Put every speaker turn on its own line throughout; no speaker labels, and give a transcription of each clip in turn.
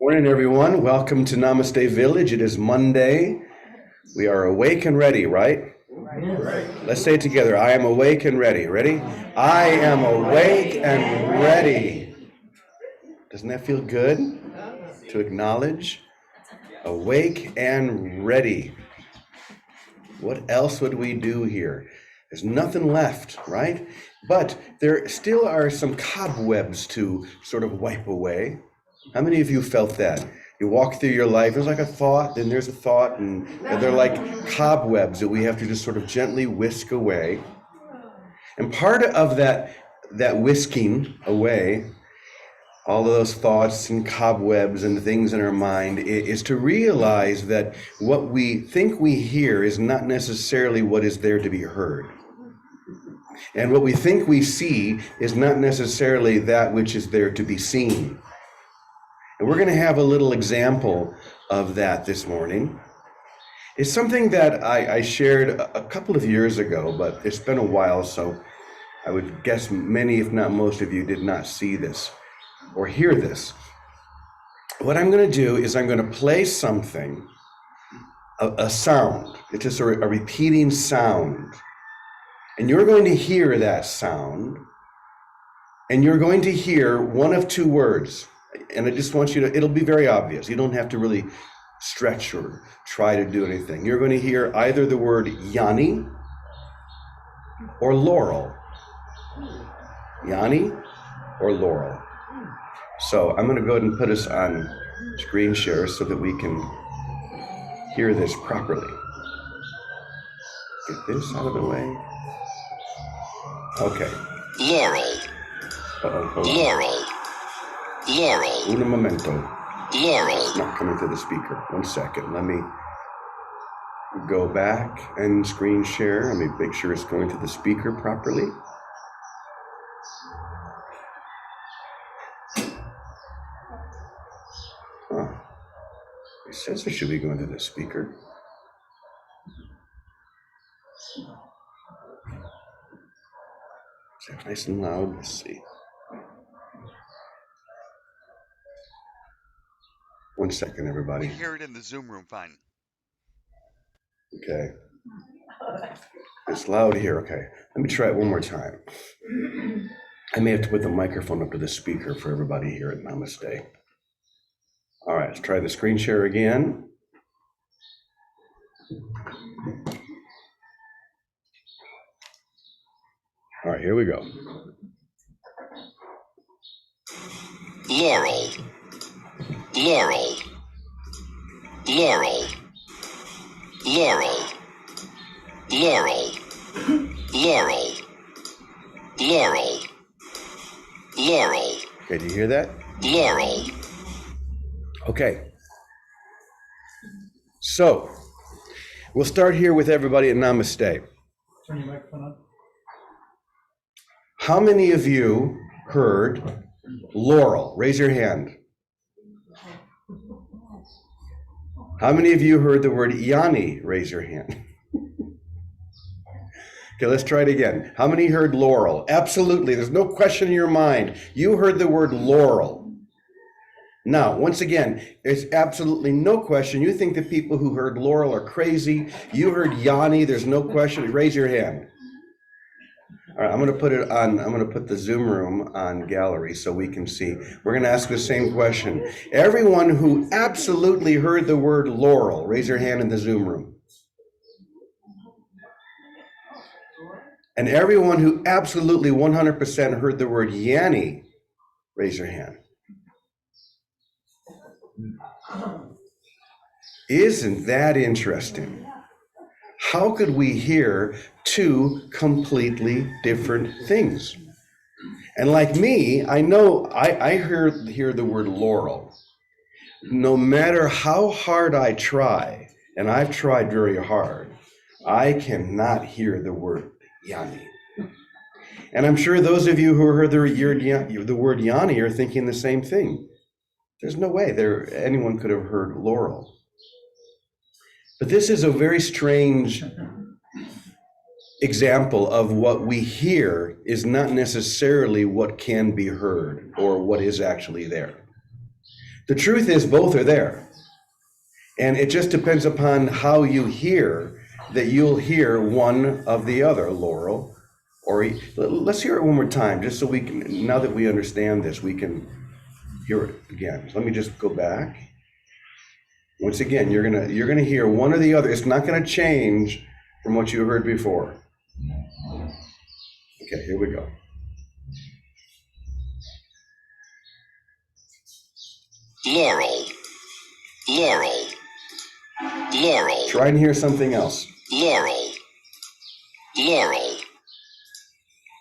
Morning, everyone. Welcome to Namaste Village. It is Monday. We are awake and ready, right? Right. Let's say it together. I am awake and ready. Ready? I am awake and ready. Doesn't that feel good to acknowledge? Awake and ready. What else would we do here? There's nothing left, right? But there still are some cobwebs to sort of wipe away. How many of you felt that? You walk through your life, there's like a thought, then there's a thought, and they're like cobwebs that we have to just sort of gently whisk away. And part of that whisking away, all of those thoughts and cobwebs and things in our mind, is to realize that what we think we hear is not necessarily what is there to be heard. And what we think we see is not necessarily that which is there to be seen. And we're going to have a little example of that this morning. It's something that I shared a couple of years ago, but it's been a while, so I would guess many, if not most of you, did not see this or hear this. What I'm going to do is I'm going to play something, a sound. It's just a repeating sound. And you're going to hear that sound, and you're going to hear one of two words. And I just want you to, it'll be very obvious. You don't have to really stretch or try to do anything. You're going to hear either the word Yanni or Laurel. Yanni or Laurel. So I'm going to go ahead and put us on screen share so that we can hear this properly. Get this out of the way. Okay.
Laurel. Laurel. Laurel.
Un momento.
Laurel.
It's not coming through the speaker. 1 second. Let me go back and screen share. Let me make sure it's going to the speaker properly. Huh. It says it should be going to the speaker. Is that nice and loud? Let's see. 1 second, everybody.
We hear it in the Zoom room fine.
Okay. It's loud here. Okay. Let me try it one more time. I may have to put the microphone up to the speaker for everybody here at Namaste. All right, let's try the screen share again. All right, here we go.
Laurel. Laurel. Laurel. Laurel. Laurel. Laurel. Laurel. Laurel.
Okay, do you hear that?
Laurel.
Okay. So, we'll start here with everybody at Namaste.
Turn your microphone on.
How many of you heard Laurel? Raise your hand. How many of you heard the word Yanni? Raise your hand. Okay, let's try it again. How many heard Laurel? Absolutely, there's no question in your mind. You heard the word Laurel. Now, once again, there's absolutely no question. You think the people who heard Laurel are crazy. You heard Yanni, there's no question. Raise your hand. All right, I'm going to put the Zoom room on gallery so we can see. We're going to ask the same question. Everyone who absolutely heard the word Laurel, raise your hand in the Zoom room. And everyone who absolutely 100% heard the word Yanni, raise your hand. Isn't that interesting? How could we hear two completely different things? And like me, I know I hear the word Laurel. No matter how hard I try, and I've tried very hard, I cannot hear the word Yanni. And I'm sure those of you who heard the word Yanni are thinking the same thing. There's no way anyone could have heard Laurel. But this is a very strange example of what we hear is not necessarily what can be heard or what is actually there. The truth is both are there. And it just depends upon how you hear that you'll hear one of the other, Laurel. Or let's hear it one more time, just so we can, now that we understand this, we can hear it again. Let me just go back. Once again, you're gonna hear one or the other. It's not gonna change from what you heard before. Okay, here we go.
Laurel, Laurel, Laurel.
Try and hear something else.
Laurel, Laurel,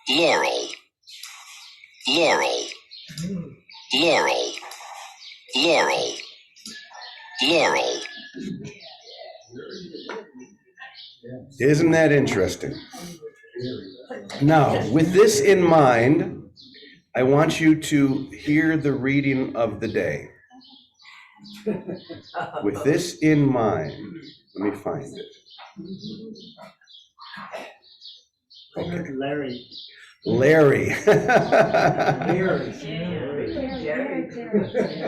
Laurel, Laurel, Laurel, Laurel, Laurel.
Isn't that interesting? Now, with this in mind, I want you to hear the reading of the day. With this in mind, let me find it. Okay.
Larry.
Larry.
Larry.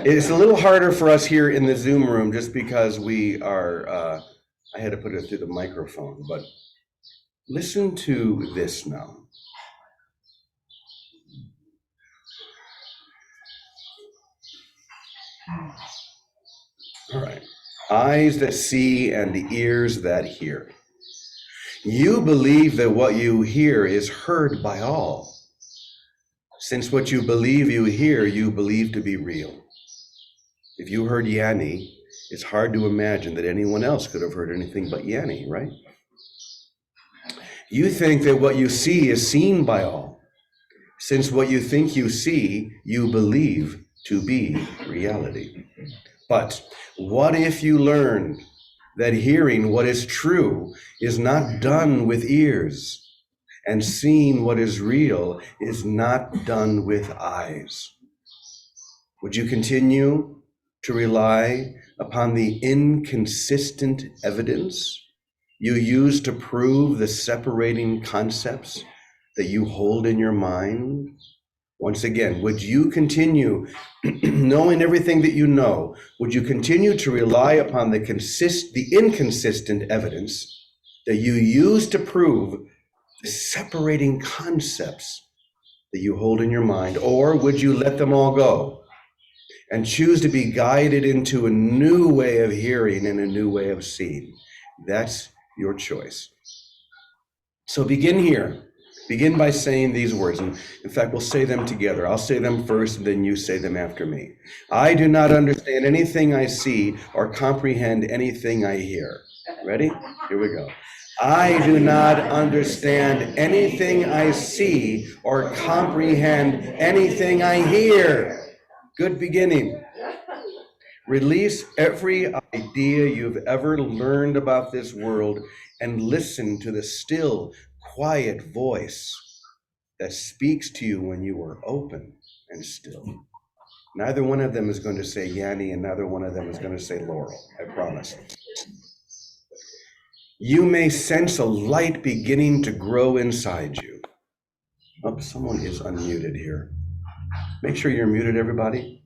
It's a little harder for us here in the Zoom room just because we are, I had to put it through the microphone, but listen to this now. All right. Eyes that see and ears that hear. You believe that what you hear is heard by all. Since what you believe you hear, you believe to be real. If you heard Yanni, it's hard to imagine that anyone else could have heard anything but Yanni, right? You think that what you see is seen by all. Since what you think you see, you believe to be reality. But what if you learned that hearing what is true is not done with ears, and seeing what is real is not done with eyes? Would you continue to rely upon the inconsistent evidence you use to prove the separating concepts that you hold in your mind? Once again, would you continue knowing everything that you know? Would you continue to rely upon the inconsistent evidence that you use to prove the separating concepts that you hold in your mind? Or would you let them all go and choose to be guided into a new way of hearing and a new way of seeing? That's your choice. So begin here. Begin by saying these words. And in fact, we'll say them together. I'll say them first, and then you say them after me. I do not understand anything I see or comprehend anything I hear. Ready? Here we go. I do not understand anything I see or comprehend anything I hear. Good beginning. Release every idea you've ever learned about this world and listen to the still, quiet voice that speaks to you when you are open and still. Neither one of them is going to say Yanni, and neither one of them is going to say Laurel, I promise. You may sense a light beginning to grow inside you. Oh, someone is unmuted here. Make sure you're muted, everybody.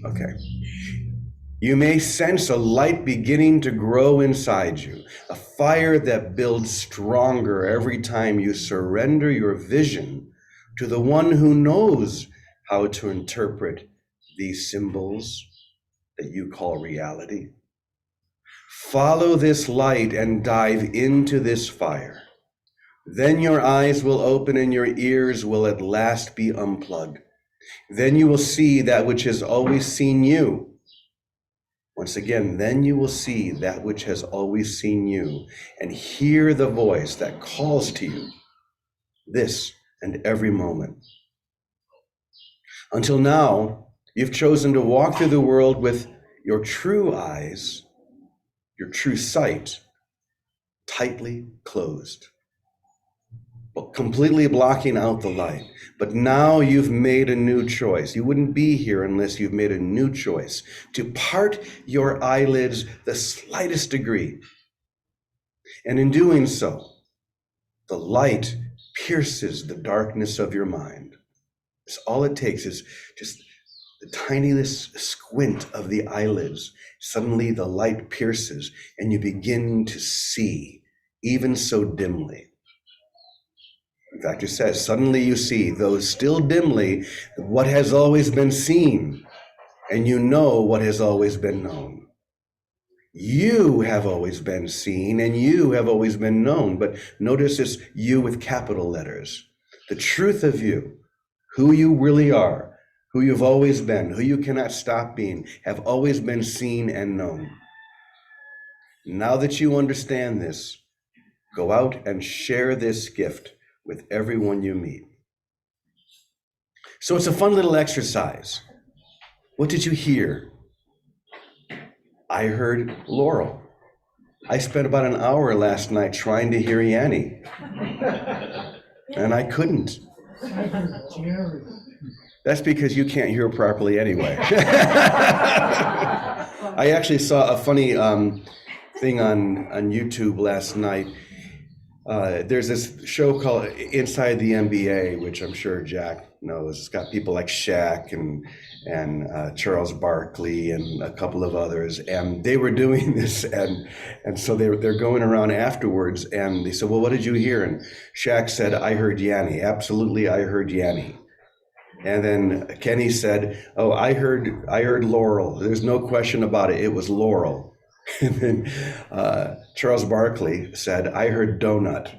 Okay. You may sense a light beginning to grow inside you, a fire that builds stronger every time you surrender your vision to the one who knows how to interpret these symbols that you call reality. Follow this light and dive into this fire. Then your eyes will open and your ears will at last be unplugged. Then you will see that which has always seen you. Once again, then you will see that which has always seen you and hear the voice that calls to you this and every moment. Until now, you've chosen to walk through the world with your true eyes, your true sight, tightly closed, but completely blocking out the light. But now you've made a new choice. You wouldn't be here unless you've made a new choice to part your eyelids the slightest degree. And in doing so, the light pierces the darkness of your mind. It's all it takes is just the tiniest squint of the eyelids. Suddenly the light pierces and you begin to see, even so dimly. In fact, it says, suddenly you see, though still dimly, what has always been seen, and you know what has always been known. You have always been seen, and you have always been known. But notice it's you with capital letters. The truth of you, who you really are, who you've always been, who you cannot stop being, have always been seen and known. Now that you understand this, go out and share this gift with everyone you meet. So it's a fun little exercise. What did you hear? I heard Laurel. I spent about an hour last night trying to hear Yanni, and I couldn't. That's because you can't hear properly anyway. I actually saw a funny thing on YouTube last night. There's this show called Inside the NBA, which I'm sure Jack knows. It's got people like Shaq and Charles Barkley and a couple of others, and they were doing this, and so they're going around afterwards, and they said, "Well, what did you hear?" And Shaq said, "I heard Yanni. Absolutely, I heard Yanni." And then Kenny said, "Oh, I heard Laurel. There's no question about it. It was Laurel." And then Charles Barkley said, "I heard donut."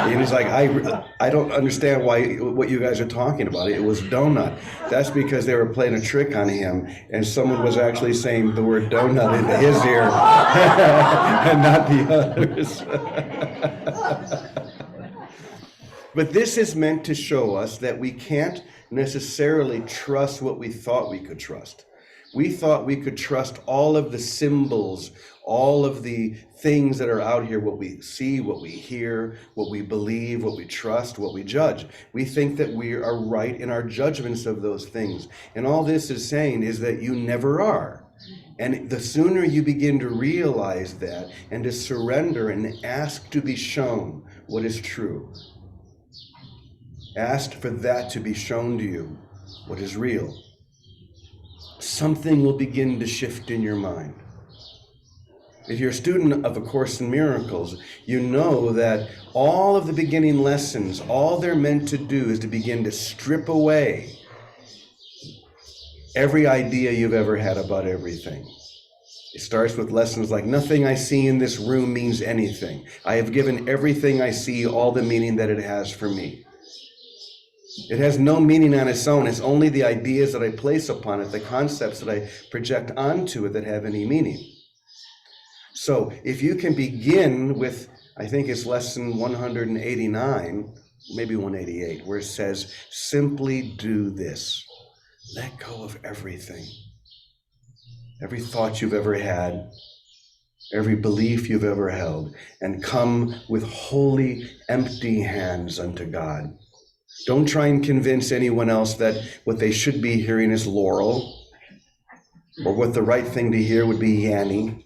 And he's like, I don't understand what you guys are talking about. It was donut. That's because they were playing a trick on him, and someone was actually saying the word donut into his ear and not the others. But this is meant to show us that we can't necessarily trust what we thought we could trust. We thought we could trust all of the symbols, all of the things that are out here, what we see, what we hear, what we believe, what we trust, what we judge. We think that we are right in our judgments of those things. And all this is saying is that you never are. And the sooner you begin to realize that and to surrender and ask to be shown what is true, ask for that to be shown to you, what is real, something will begin to shift in your mind. If you're a student of A Course in Miracles, you know that all of the beginning lessons, all they're meant to do is to begin to strip away every idea you've ever had about everything. It starts with lessons like, nothing I see in this room means anything. I have given everything I see all the meaning that it has for me. It has no meaning on its own. It's only the ideas that I place upon it, the concepts that I project onto it that have any meaning. So if you can begin with, I think it's lesson 189, maybe 188, where it says, simply do this. Let go of everything. Every thought you've ever had, every belief you've ever held, and come with holy, empty hands unto God. Don't try and convince anyone else that what they should be hearing is Laurel, or what the right thing to hear would be Yanni.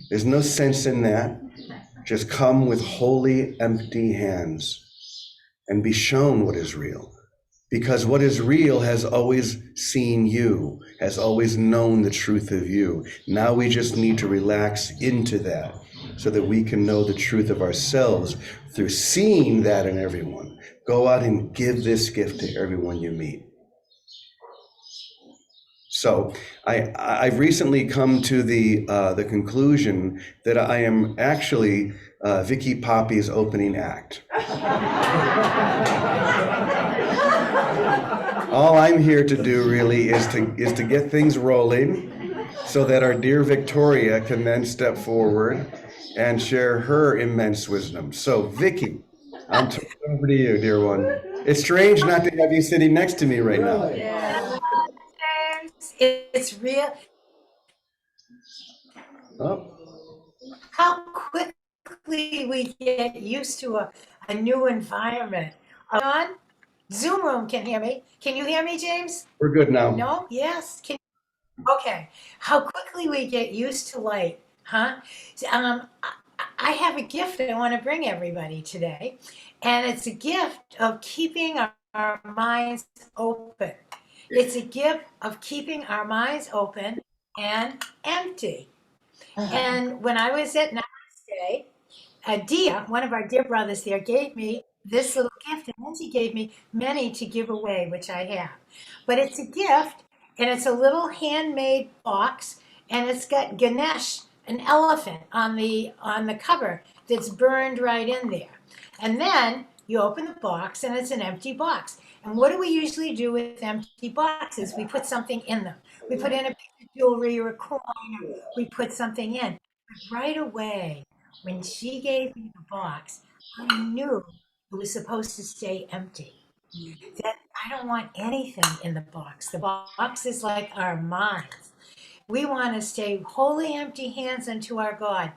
There's no sense in that. Just come with holy, empty hands and be shown what is real. Because what is real has always seen you, has always known the truth of you. Now we just need to relax into that so that we can know the truth of ourselves through seeing that in everyone. Go out and give this gift to everyone you meet. So I've recently come to the conclusion that I am actually Vicki Poppe's opening act. All I'm here to do really is to get things rolling so that our dear Victoria can then step forward and share her immense wisdom. So Vicki, I'm turning over to you, dear one. It's strange not to have you sitting next to me right now.
Yeah. It's real.
Oh.
How quickly we get used to a new environment. On Zoom room can hear me. Can you hear me, James?
We're good now.
No? Yes? Okay. How quickly we get used to light, huh? I have a gift I want to bring everybody today, and it's a gift of keeping our our minds open. It's a gift of keeping our minds open and empty. And when I was at Namaste, Dia, one of our dear brothers there, gave me this little gift, and then she gave me many to give away, which I have. But it's a gift, and it's a little handmade box, and it's got Ganesh, an elephant, on the cover that's burned right in there. And then you open the box, and it's an empty box. And what do we usually do with empty boxes? We put something in them. We put in a piece of jewelry or a coin, or we put something in. But right away, when she gave me the box, I knew it was supposed to stay empty. That I don't want anything in the box. The box is like our minds. We want to stay wholly empty hands unto our God.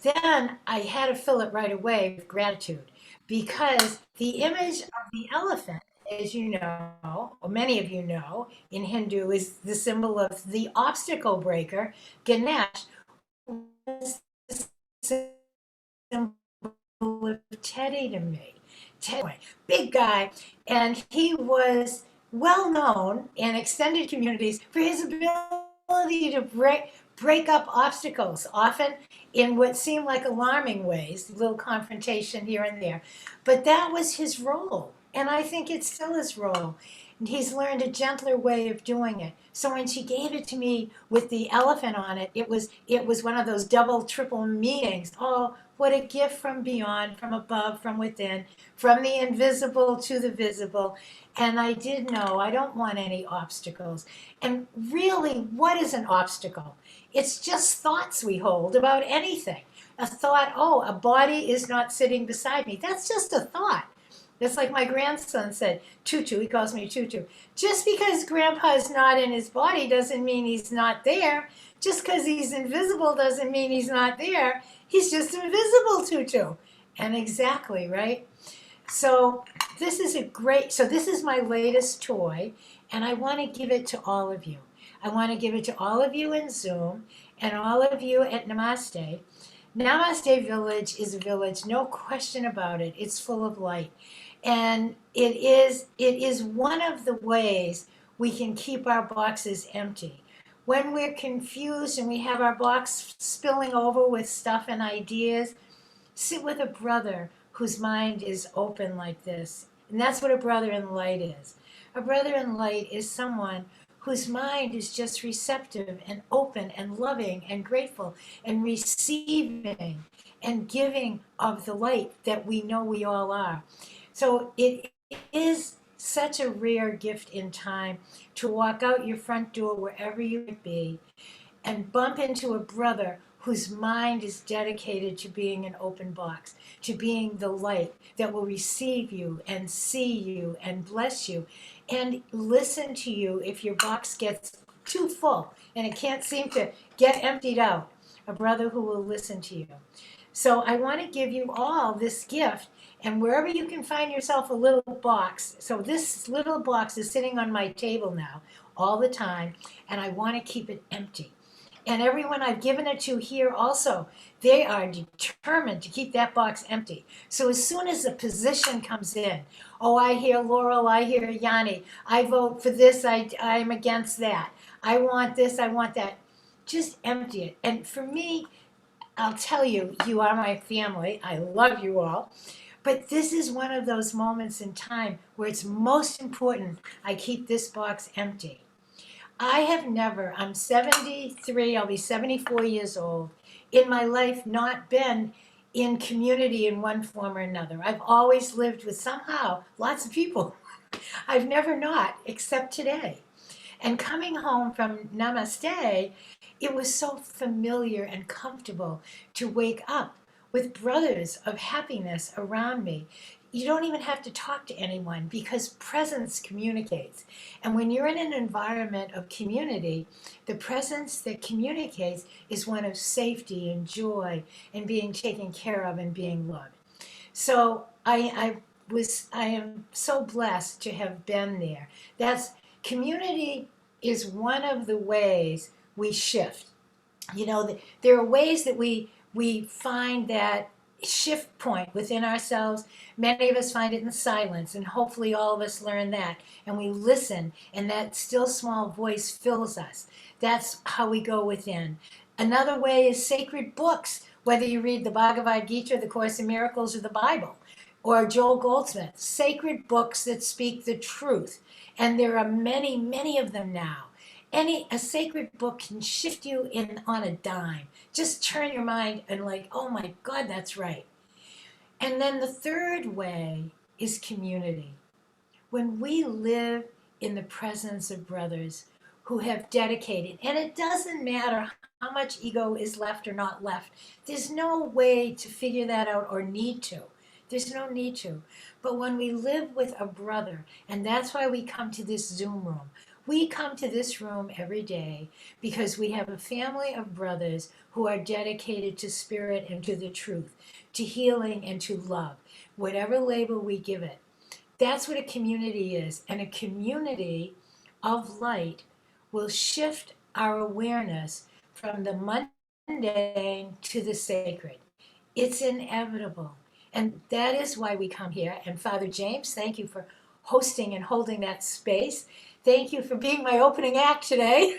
Then I had to fill it right away with gratitude because the image of the elephant, as you know, or many of you know, in Hindu is the symbol of the obstacle breaker. Ganesh was the symbol of Teddy to me. Teddy, big guy, and he was well known in extended communities for his ability to break up obstacles, often in what seemed like alarming ways, a little confrontation here and there. But that was his role, and I think it's still his role. And he's learned a gentler way of doing it. So when she gave it to me with the elephant on it, it was one of those double, triple meanings. Oh, what a gift from beyond, from above, from within, from the invisible to the visible. And I did know I don't want any obstacles. And really, what is an obstacle? It's just thoughts we hold about anything. A thought, oh, a body is not sitting beside me. That's just a thought. It's like my grandson said, Tutu, he calls me Tutu. Just because grandpa's not in his body doesn't mean he's not there. Just because he's invisible doesn't mean he's not there. He's just invisible, Tutu. And exactly, right? So this is my latest toy, and I want to give it to all of you. I want to give it to all of you in Zoom and all of you at Namaste. Namaste Village is a village, no question about it. It's full of light. And it is one of the ways we can keep our boxes empty. When we're confused and we have our box spilling over with stuff and ideas, sit with a brother whose mind is open like this. And that's what a brother in light is. A brother in light is someone whose mind is just receptive and open and loving and grateful and receiving and giving of the light that we know we all are. So it is such a rare gift in time to walk out your front door wherever you might be and bump into a brother whose mind is dedicated to being an open box, to being the light that will receive you and see you and bless you and listen to you if your box gets too full and it can't seem to get emptied out. A brother who will listen to you. So I want to give you all this gift, and wherever you can find yourself a little box. So this little box is sitting on my table now all the time, and I want to keep it empty. And everyone I've given it to here also, they are determined to keep that box empty. So as soon as a position comes in, oh, I hear Laurel, I hear Yanni, I vote for this, I'm against that. I want this, I want that. Just empty it. And for me, I'll tell you, you are my family. I love you all. But this is one of those moments in time where it's most important I keep this box empty. I have never, I'm 73, I'll be 74 years old, in my life not been in community in one form or another. I've always lived with somehow lots of people. I've never not, except today. And coming home from Namaste, it was so familiar and comfortable to wake up with brothers of happiness around me. You don't even have to talk to anyone because presence communicates. And when you're in an environment of community, the presence that communicates is one of safety and joy and being taken care of and being loved. So I am so blessed to have been there. That's community is one of the ways we shift. You know, there are ways that we find that shift point within ourselves. Many of us find it in silence, and hopefully all of us learn that. And we listen, and that still small voice fills us. That's how we go within. Another way is sacred books, whether you read the Bhagavad Gita, the Course in Miracles, or the Bible, or Joel Goldsmith, sacred books that speak the truth. And there are many, many of them now. A sacred book can shift you in on a dime. Just turn your mind and like, oh my God, that's right. And then the third way is community. When we live in the presence of brothers who have dedicated, and it doesn't matter how much ego is left or not left, there's no way to figure that out or need to. There's no need to. But when we live with a brother, and that's why we come to this Zoom room, we come to this room every day because we have a family of brothers who are dedicated to spirit and to the truth, to healing and to love, whatever label we give it. That's what a community is. And a community of light will shift our awareness from the mundane to the sacred. It's inevitable. And that is why we come here. And Father James, thank you for hosting and holding that space. Thank you for being my opening act today.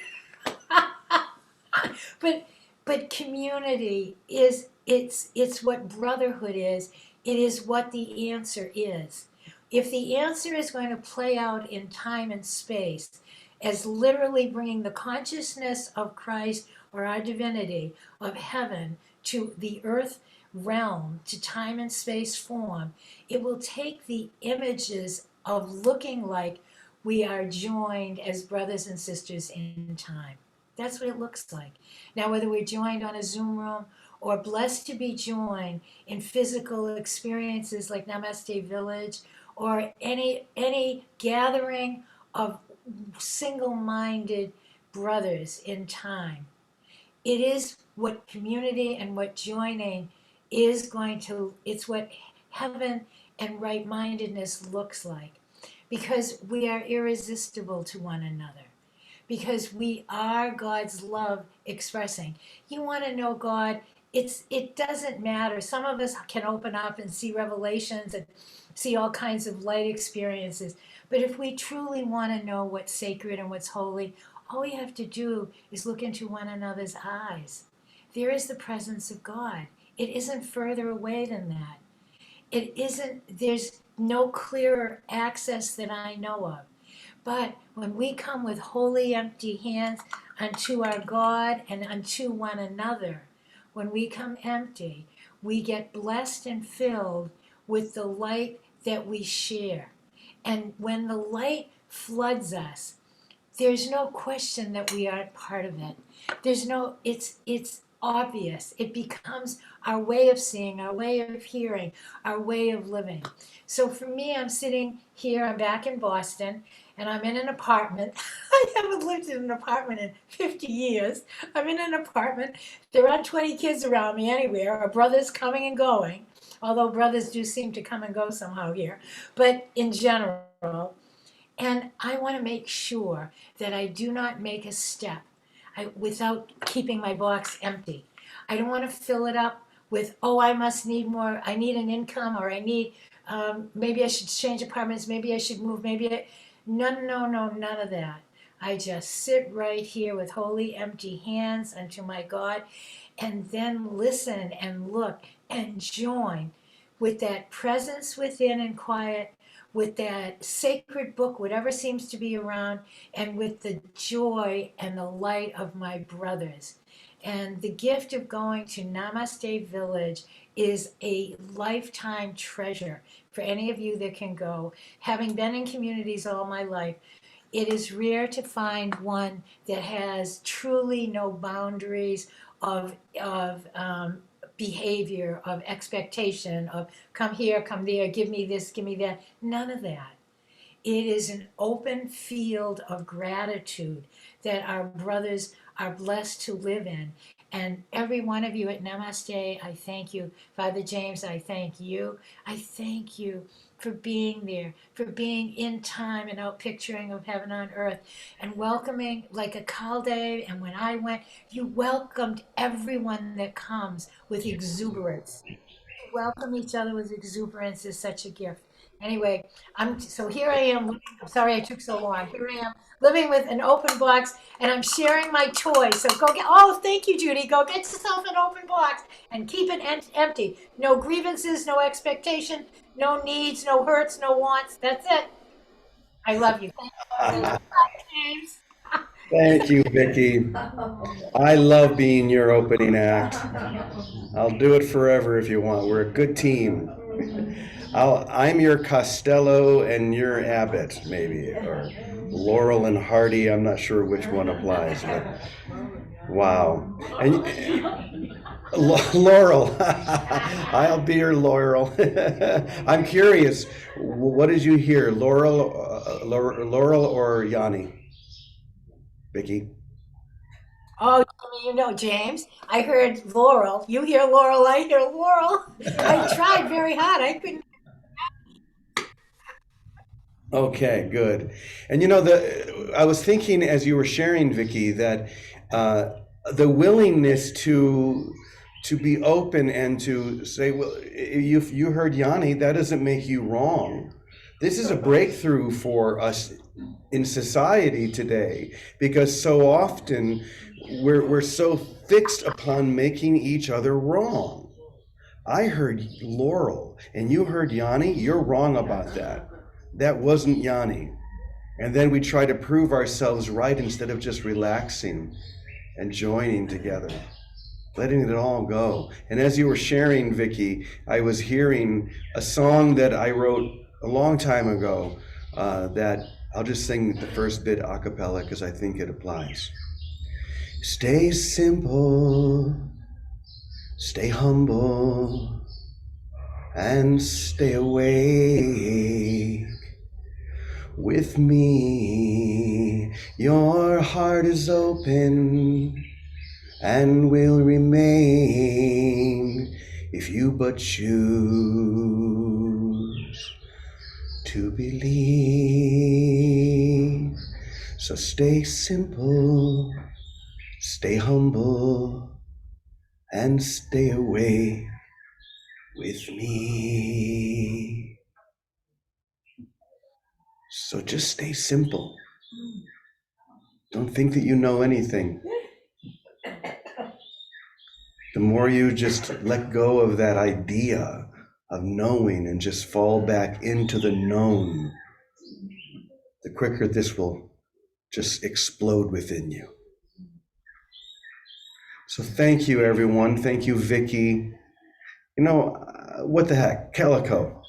but community is it's what brotherhood is. It is what the answer is. If the answer is going to play out in time and space as literally bringing the consciousness of Christ or our divinity of heaven to the earth realm, to time and space form, it will take the images of looking like we are joined as brothers and sisters in time. That's what it looks like. Now, whether we're joined on a Zoom room or blessed to be joined in physical experiences like Namaste Village or any gathering of single-minded brothers in time, it is what community and what joining is going to, it's what heaven and right-mindedness looks like. Because we are irresistible to one another. Because we are God's love expressing. You want to know God, it doesn't matter. Some of us can open up and see revelations and see all kinds of light experiences. But if we truly want to know what's sacred and what's holy, all we have to do is look into one another's eyes. There is the presence of God. It isn't further away than that. It isn't, there's no clearer access that I know of. But when we come with holy empty hands unto our God and unto one another, when we come empty, we get blessed and filled with the light that we share. And when the light floods us, there's no question that we aren't part of it. It's obvious. It becomes our way of seeing, our way of hearing, our way of living. So for me, I'm sitting here, I'm back in Boston, and I'm in an apartment. I haven't lived in an apartment in 50 years. I'm in an apartment. There aren't 20 kids around me anywhere, or brothers coming and going, although brothers do seem to come and go somehow here. But in general, and I want to make sure that I do not make a step without keeping my box empty. I don't want to fill it up with, oh, I must need more, I need an income, or I need, maybe I should change apartments, maybe I should move, no, none of that. I just sit right here with holy empty hands unto my God, and then listen and look and join with that presence within and quiet, with that sacred book, whatever seems to be around, and with the joy and the light of my brothers. And the gift of going to Namaste Village is a lifetime treasure for any of you that can go. Having been in communities all my life, it is rare to find one that has truly no boundaries of behavior, of expectation, of come here, come there, give me this, give me that. None of that. It is an open field of gratitude that our brothers are blessed to live in. And every one of you at Namaste, I thank you. Father James, I thank you. I thank you for being there, for being in time and out picturing of heaven on earth and welcoming like a Calde. And when I went, you welcomed everyone that comes with exuberance. welcome each other with exuberance is such a gift. Anyway, so here I am. I'm sorry I took so long. Here I am living with an open box, and I'm sharing my toys. So go get. Oh, thank you, Judy. Go get yourself an open box and keep it empty. No grievances, no expectation, no needs, no hurts, no wants. That's it. I love you. Thank you, James.
Thank you, Vicki. I love being your opening act. I'll do it forever if you want. We're a good team. I'm your Costello and your Abbott, maybe, or Laurel and Hardy. I'm not sure which one applies, but wow. And Laurel, I'll be your Laurel. I'm curious, what did you hear, Laurel or Yanni? Vicki?
Oh, you know, James, I heard Laurel. You hear Laurel, I hear Laurel. I tried very hard. I couldn't.
Okay, good. And I was thinking as you were sharing, Vicki, that the willingness to be open and to say, well, if you heard Yanni, that doesn't make you wrong. This is a breakthrough for us in society today, because so often we're so fixed upon making each other wrong. I heard Laurel and you heard Yanni, you're wrong about that. That wasn't Yanni. And then we try to prove ourselves right instead of just relaxing and joining together, letting it all go. And as you were sharing, Vicki, I was hearing a song that I wrote a long time ago that I'll just sing the first bit a cappella because I think it applies. Stay simple, stay humble, and stay awake with me. Your heart is open and will remain if you but choose to believe. So stay simple, stay humble, and stay away with me. So just stay simple. Don't think that you know anything. The more you just let go of that idea of knowing and just fall back into the known, the quicker this will just explode within you. So thank you, everyone. Thank you, Vicki. What the heck? Calico.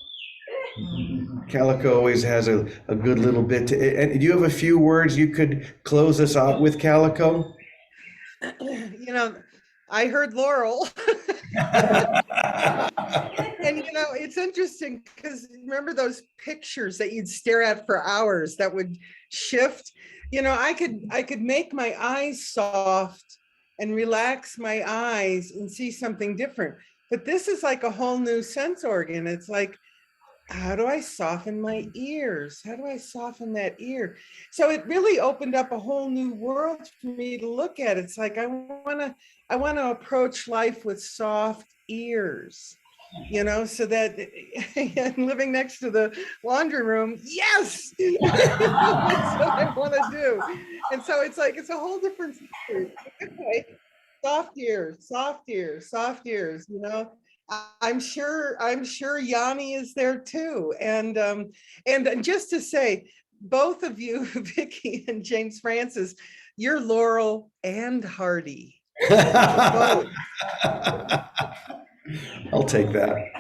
Calico always has a good little bit. And do you have a few words you could close us out with, Calico?
I heard Laurel. And it's interesting because remember those pictures that you'd stare at for hours that would shift? I could make my eyes soft and relax my eyes and see something different. But this is like a whole new sense organ. It's like, how do I soften my ears? How do I soften that ear? So it really opened up a whole new world for me to look at. It's like I want to approach life with soft ears, so that living next to the laundry room, yes, that's what I want to do. And so it's like it's a whole different story. Okay. Soft ears, soft ears, soft ears, I'm sure Yanni is there too. And just to say, both of you, Vicki and James Francis, you're Laurel and Hardy. Both.
I'll take that.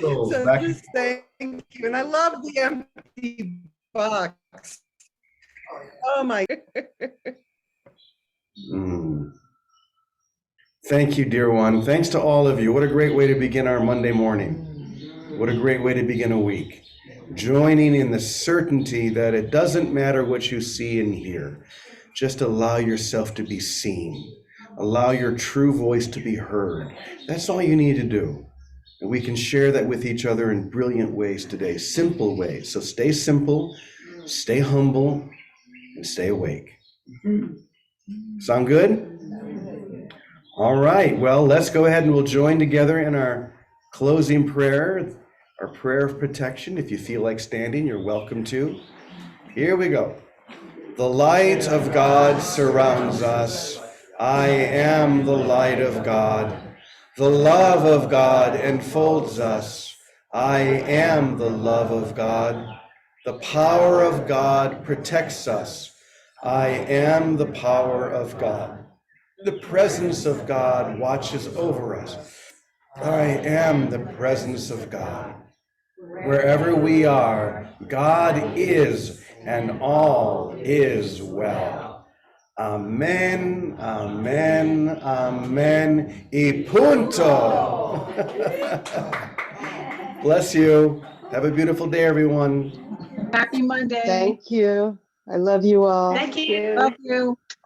So just thank you. And I love the empty box. Oh my.
Thank you, dear one. Thanks to all of you. What a great way to begin our Monday morning. What a great way to begin a week. Joining in the certainty that it doesn't matter what you see and hear. Just allow yourself to be seen. Allow your true voice to be heard. That's all you need to do. And we can share that with each other in brilliant ways today, simple ways. So stay simple, stay humble, and stay awake. Sound good? All right, well, let's go ahead and we'll join together in our closing prayer, our prayer of protection. If you feel like standing, you're welcome to. Here we go. The light of God surrounds us. I am the light of God. The love of God enfolds us. I am the love of God. The power of God protects us. I am the power of God. The presence of God watches over us. I am the presence of God. Wherever we are, God is, and all is well. Amen, amen, amen, y punto. Bless you. Have a beautiful day, everyone.
Happy Monday.
Thank you. I love you all.
Thank you.
Love you.